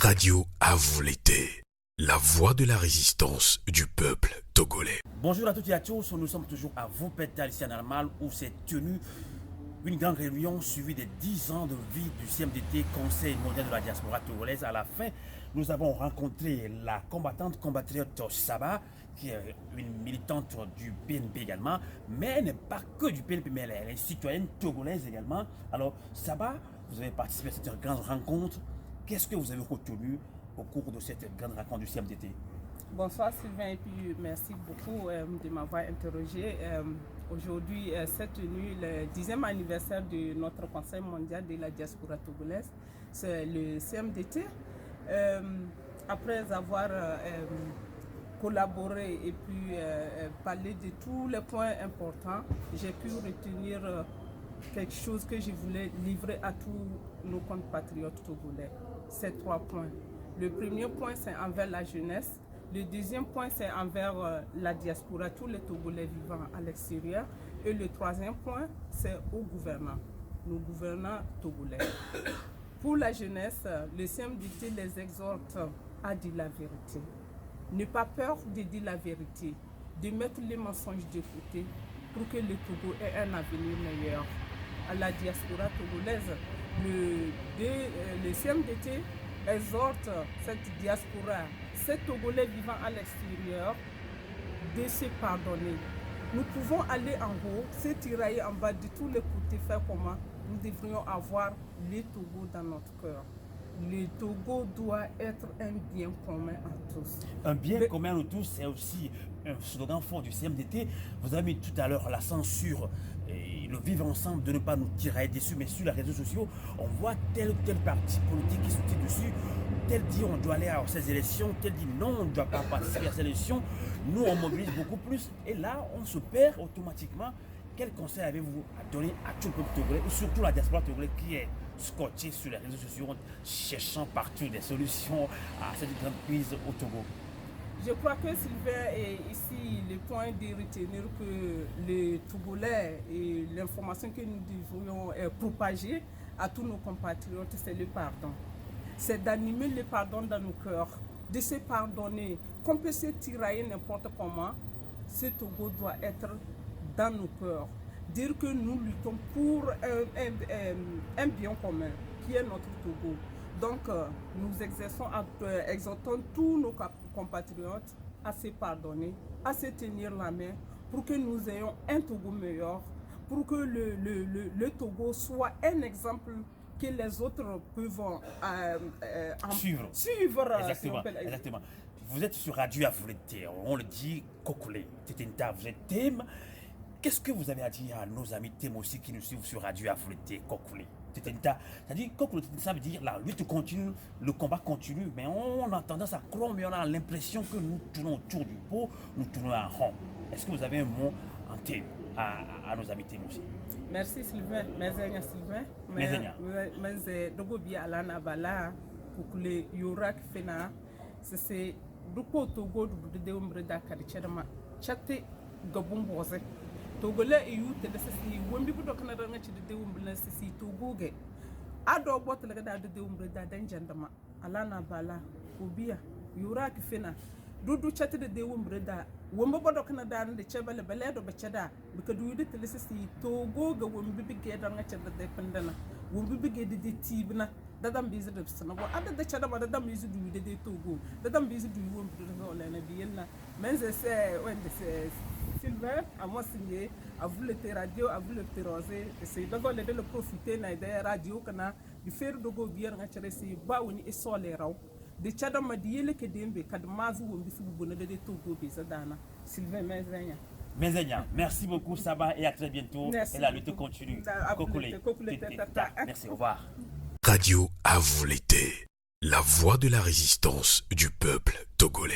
Radio à vous l'été, la voix de la résistance du peuple togolais. Bonjour à toutes et à tous, nous sommes toujours à Vopeta, ici à Normal, où s'est tenue une grande réunion suivie des 10 ans de vie du CMDT, Conseil mondial de la diaspora togolaise. À la fin, nous avons rencontré la combattante compatriote Saba, qui est une militante du PNP également, mais elle n'est pas que du PNP, mais elle est citoyenne togolaise également. Alors Saba, vous avez participé à cette grande rencontre. Qu'est-ce que vous avez retenu au cours de cette grande rencontre du CMDT? Bonsoir Sylvain et puis merci beaucoup de m'avoir interrogé. Aujourd'hui, s'est tenu le 10e anniversaire de notre Conseil mondial de la diaspora togolaise, c'est le CMDT. Après avoir collaboré et puis parlé de tous les points importants, j'ai pu retenir quelque chose que je voulais livrer à tous nos compatriotes togolais. Ces 3 points. Le premier point, c'est envers la jeunesse. Le deuxième point, c'est envers la diaspora, tous les Togolais vivant à l'extérieur. Et le troisième point, c'est aux gouvernants, nos gouvernants togolais. Pour la jeunesse, le CMDT les exhorte à dire la vérité. Ne pas peur de dire la vérité, de mettre les mensonges de côté pour que le Togo ait un avenir meilleur. À la diaspora togolaise, le CMDT exhorte cette diaspora, ces Togolais vivant à l'extérieur, de se pardonner. Nous pouvons aller en haut, se tirailler en bas de tous les côtés, faire comment nous devrions avoir le Togo dans notre cœur. Le Togo doit être un bien commun à tous. Un bien commun à tous, c'est aussi un slogan fort du CMDT. Vous avez mis tout à l'heure la censure et le vivre ensemble, de ne pas nous tirailler dessus, mais sur les réseaux sociaux, on voit tel ou tel parti politique qui soutient dessus, tel dit on doit aller à ces élections, tel dit non, on ne doit pas participer à ces élections. Nous, on mobilise beaucoup plus et là, on se perd automatiquement. Quel conseil avez-vous à donner à tout le peuple togolais, et surtout la diaspora togolaise qui est scotchée sur les réseaux sociaux, cherchant partout des solutions à cette grande crise au Togo? Je crois que Sylvain est ici le point de retenir que les Togolais et l'information que nous devrions propager à tous nos compatriotes, c'est le pardon. C'est d'animer le pardon dans nos cœurs, de se pardonner. Qu'on peut se tirailler n'importe comment, ce Togo doit être dans nos cœurs. Dire que nous luttons pour un bien commun, qui est notre Togo. Donc, nous exhortons tous nos compatriotes à se pardonner, à se tenir la main, pour que nous ayons un Togo meilleur, pour que le Togo soit un exemple que les autres peuvent suivre. Exactement, exactement. Vous êtes sur Radio Afouleté, on le dit, Kokoulé, Tétenta, vous êtes thème. Qu'est-ce que vous avez à dire à nos amis thèmes aussi qui nous suivent sur Radio Afouleté, Kokoulé? C'est-à-dire, ça veut dire la lutte continue, le combat continue, mais on a tendance à croire, mais on a l'impression que nous tournons autour du pot, nous tournons en rond. Est-ce que vous avez un mot en thème à nos amis thèmes aussi? Merci Sylvain, Mezenya Sylvain. Mezenya Dogobi Alana Bala, Kukule Yorak Fena, c'est Duko Togo de Umbreda Kadichadama, Chate Gabum Bose. Togolais et youth, when people don't know that they will see Togo. I don't want to look at the Umbreda Denjandama, Alana Bala, Ubia, Yorak Fena. Do chat the Umbreda. When Bobo Canada and the Cheval Baledo Bachada, because we did to see Togo when we began on each other the Pandana, when we began the Tibna, that I'm busy with some other the Chadama that I'm busy with the day Togo, that I'm busy doing and a Vienna. Men say when they say Sylvain, à moi signé, à vous le radio, à vous le rosé, c'est d'abord le profiter de radio kana, du faire de go bien à chercher baouni et solérao. De Chadama diele que dembe, kad mazu ou bisu bonne de Togo bizadana. Sylvain Mezenya, merci beaucoup Saba et à très bientôt. Merci. Et la lutte continue. Kokoulé. Merci, au revoir. Radio à vous l'été, la voix de la résistance du peuple togolais.